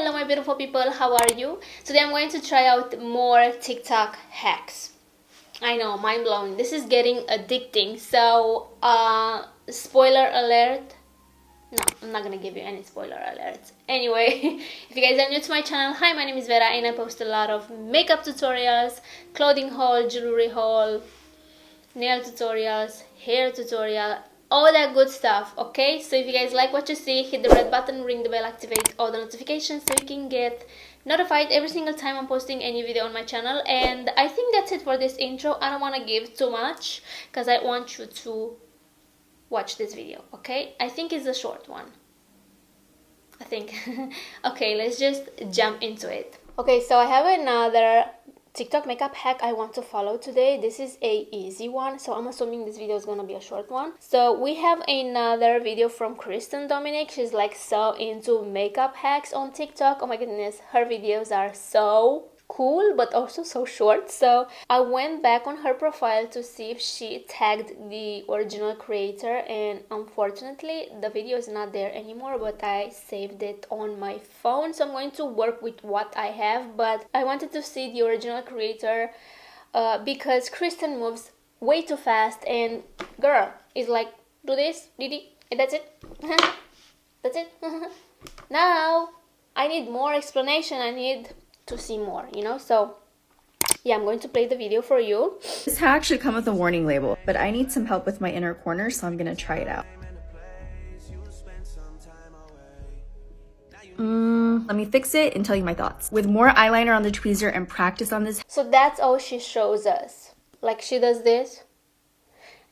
Hello my beautiful people, how are you? Today I'm going to try out more TikTok hacks. I know, mind blowing. This is getting addicting. So, spoiler alert. No, I'm not gonna give you any spoiler alerts. Anyway, if you guys are new to my channel, hi, my name is Vera and I post a lot of makeup tutorials, clothing haul, jewelry haul, nail tutorials, hair tutorial, all that good stuff. Okay, so if you guys like what you see, hit the red button, ring the bell, activate all the notifications so you can get notified every single time I'm posting any video on my channel. And I think that's it for this intro. I don't want to give too much because I want you to watch this video. Okay, I think it's a short one, I think. Okay, let's just jump into it. Okay, so I have another TikTok makeup hack I want to follow today. This is a easy one, so I'm assuming this video is gonna be a short one. So we have another video from Kristen Dominic. She's like so into makeup hacks on TikTok. Oh my goodness, her videos are so cool but also so short. So I went back on her profile to see if she tagged the original creator, and unfortunately the video is not there anymore, but I saved it on my phone, so I'm going to work with what I have. But I wanted to see the original creator because Kristen moves way too fast, and girl is like, do this, Didi, and that's it. That's it. Now I need more explanation. I need to see more, you know. So yeah, I'm going to play the video for you. This hack should come with a warning label, but I need some help with my inner corner, so I'm gonna try it out. Let me fix it and tell you my thoughts. With more eyeliner on the tweezer and practice on this. So that's all she shows us. Like, she does this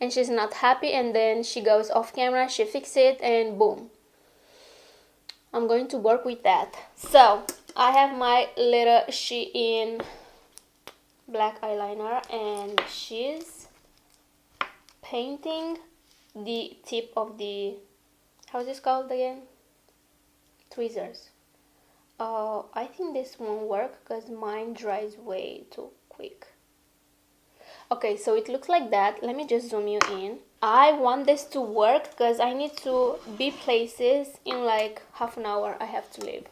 and she's not happy, and then she goes off camera, she fixes it, and boom. I'm going to work with that. So I have my little Shein black eyeliner, and she's painting the tip of the, how is this called again? Tweezers. I think this won't work because mine dries way too quick. Okay, so it looks like that. Let me just zoom you in. I want this to work because I need to be places in like half an hour. I have to leave.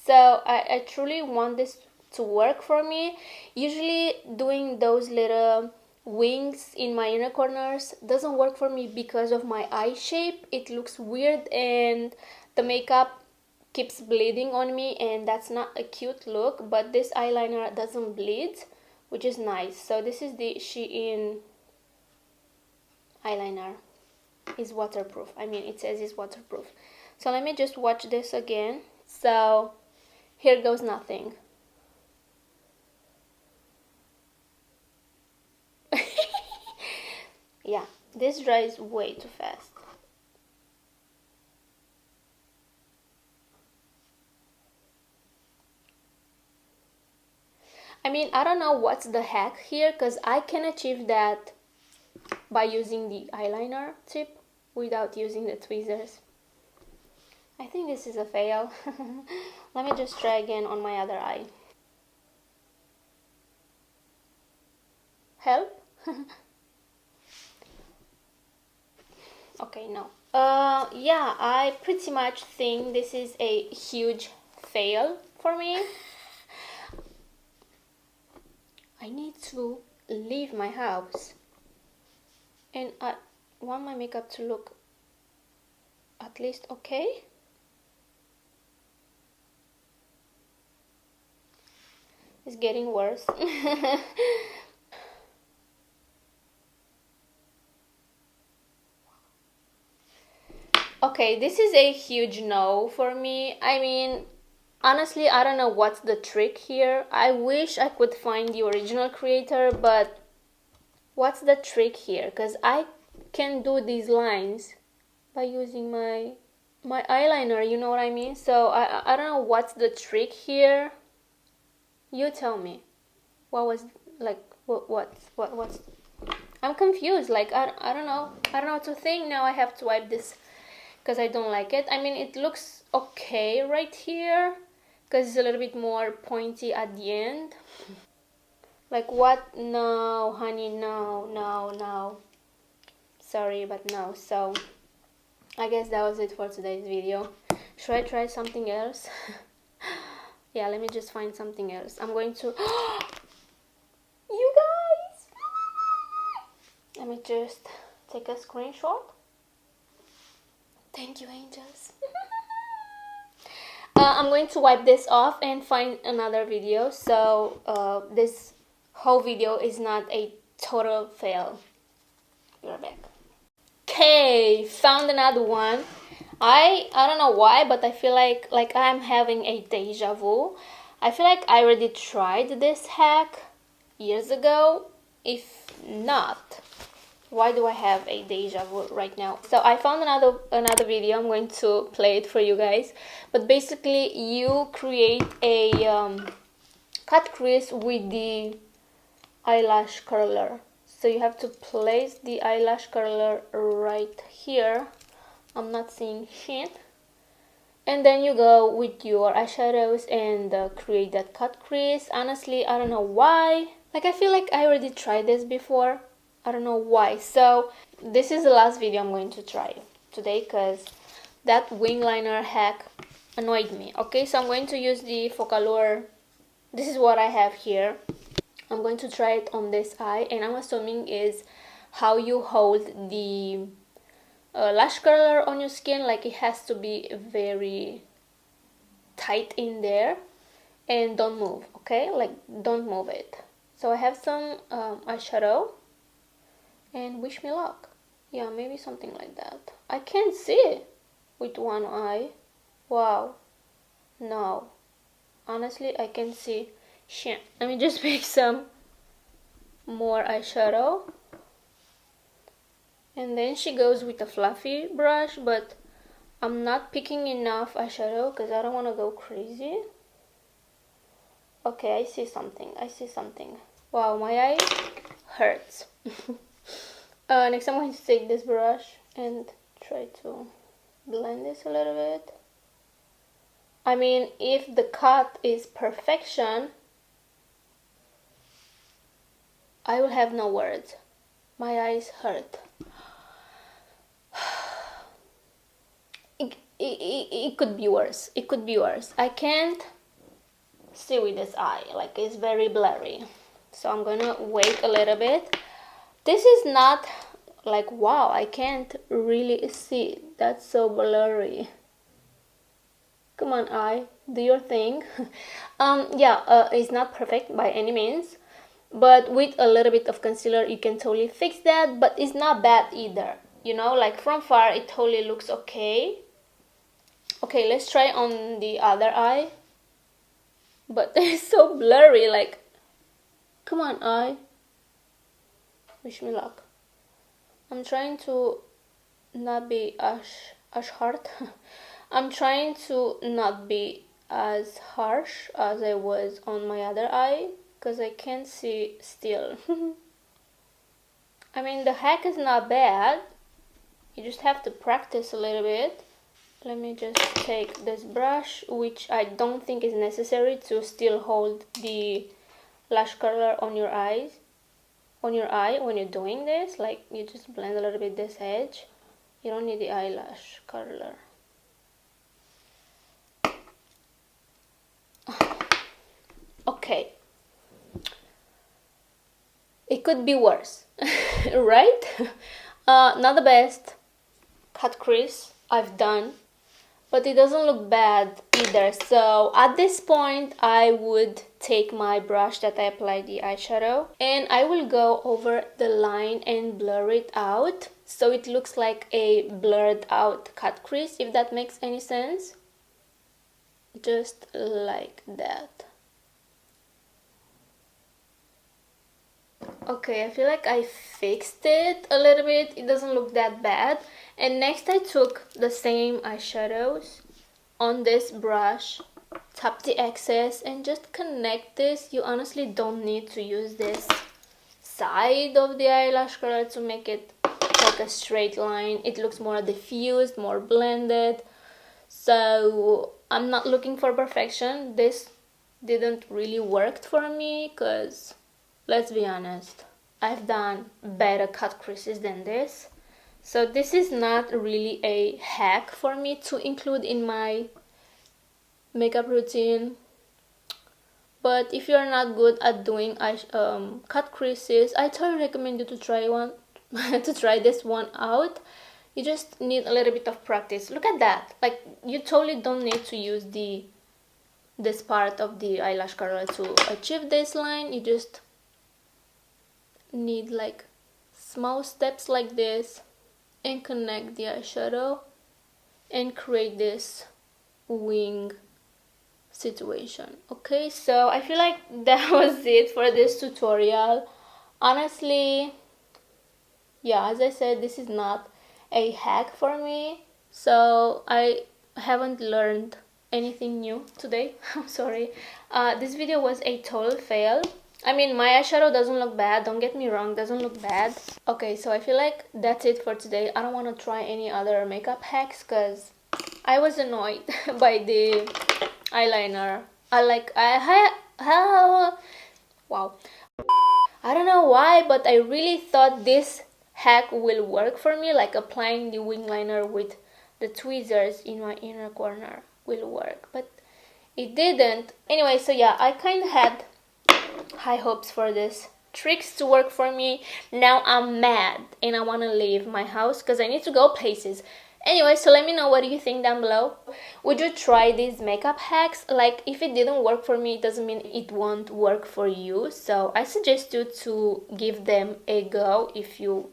So I truly want this to work for me. Usually doing those little wings in my inner corners doesn't work for me because of my eye shape. It looks weird and the makeup keeps bleeding on me, and that's not a cute look. But this eyeliner doesn't bleed, which is nice. So this is the Shein eyeliner. Is waterproof. I mean, it says it's waterproof. So let me just watch this again. So here goes nothing. Yeah, this dries way too fast. I mean, I don't know what's the hack here, because I can achieve that by using the eyeliner tip without using the tweezers. I think this is a fail. Let me just try again on my other eye. Help? Okay, no. Yeah, I pretty much think this is a huge fail for me. I need to leave my house, and I want my makeup to look at least okay. It's getting worse. Okay, this is a huge no for me. I mean, honestly, I don't know what's the trick here. I wish I could find the original creator, but what's the trick here? Because I can do these lines by using my eyeliner, you know what I mean? So I don't know what's the trick here. You tell me. What was, like, what's I'm confused. Like, I don't know. I don't know what to think. Now I have to wipe this because I don't like it. I mean, it looks okay right here because it's a little bit more pointy at the end. Like, what? No, honey, no. Sorry, but no. So I guess that was it for today's video. Should I try something else? Yeah, let me just find something else. I'm going to... You guys! Let me just take a screenshot. Thank you, angels. I'm going to wipe this off and find another video. So this whole video is not a total fail. Be right back. Okay, found another one. I don't know why, but I feel like I'm having a deja vu. I feel like I already tried this hack years ago. If not, why do I have a deja vu right now? So I found another video. I'm going to play it for you guys. But basically, you create a cut crease with the eyelash curler. So you have to place the eyelash curler right here. I'm not seeing shit. And then you go with your eyeshadows and create that cut crease. Honestly, I don't know why. Like, I feel like I already tried this before. I don't know why. So this is the last video I'm going to try today because that wing liner hack annoyed me. Okay, so I'm going to use the Focallure. This is what I have here. I'm going to try it on this eye, and I'm assuming is how you hold the lash curler on your skin. Like, it has to be very tight in there and don't move, okay? Like, don't move it. So I have some eyeshadow, and wish me luck. Yeah, maybe something like that. I can't see with one eye. Wow. No, honestly, I can see shit. Let me just make some more eyeshadow. And then she goes with a fluffy brush, but I'm not picking enough eyeshadow because I don't want to go crazy. Okay, I see something. I see something. Wow, my eye hurts. Next I'm going to take this brush and try to blend this a little bit. I mean, if the cut is perfection, I will have no words. My eyes hurt. It could be worse. It could be worse. I can't see with this eye. Like, it's very blurry. So I'm gonna wait a little bit. This is not like, wow, I can't really see. That's so blurry. Come on, eye, do your thing. It's not perfect by any means, but with a little bit of concealer you can totally fix that. But it's not bad either, you know, like from far it totally looks okay. Okay, let's try on the other eye. But it's so blurry, like, come on, eye, wish me luck. I'm trying to not be as hard. I'm trying to not be as harsh as I was on my other eye because I can't see still. I mean, the hack is not bad. You just have to practice a little bit. Let me just take this brush, which I don't think is necessary to still hold the lash curler on your eyes, on your eye when you're doing this. Like, you just blend a little bit this edge. You don't need the eyelash curler. Okay, it could be worse, right? Not the best cut crease I've done, but it doesn't look bad either. So at this point I would take my brush that I applied the eyeshadow and I will go over the line and blur it out so it looks like a blurred out cut crease, if that makes any sense. Just like that. Okay, I feel like I fixed it a little bit. It doesn't look that bad. And next I took the same eyeshadows on this brush, tap the excess and just connect this. You honestly don't need to use this side of the eyelash curler to make it like a straight line. It looks more diffused, more blended. So I'm not looking for perfection. This didn't really work for me because, let's be honest, I've done better cut creases than this. So this is not really a hack for me to include in my makeup routine, but if you're not good at doing cut creases, I totally recommend you to try one to try this one out. You just need a little bit of practice. Look at that. Like, you totally don't need to use this part of the eyelash curler to achieve this line. You just need like small steps like this and connect the eyeshadow and create this wing situation. Okay, so I feel like that was it for this tutorial. Honestly, yeah, as I said, this is not a hack for me, so I haven't learned anything new today. I'm sorry. This video was a total fail. I mean, my eyeshadow doesn't look bad, don't get me wrong, doesn't look bad. Okay, so I feel like that's it for today. I don't want to try any other makeup hacks because I was annoyed by the eyeliner. Wow. I don't know why, but I really thought this hack will work for me, like applying the wing liner with the tweezers in my inner corner will work, but it didn't. Anyway, so yeah, I kind of had high hopes for this tricks to work for me. Now I'm mad and I want to leave my house because I need to go places. Anyway, so let me know what do you think down below. Would you try these makeup hacks? Like, if it didn't work for me, it doesn't mean it won't work for you. So I suggest you to give them a go if you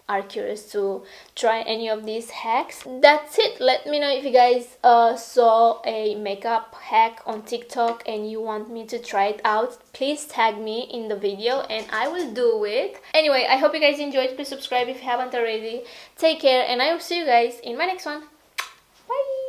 are curious to try any of these hacks. That's it. Let me know if you guys saw a makeup hack on TikTok and you want me to try it out. Please tag me in the video and I will do it. Anyway, I hope you guys enjoyed. Please subscribe if you haven't already. Take care and I will see you guys in my next one. Bye.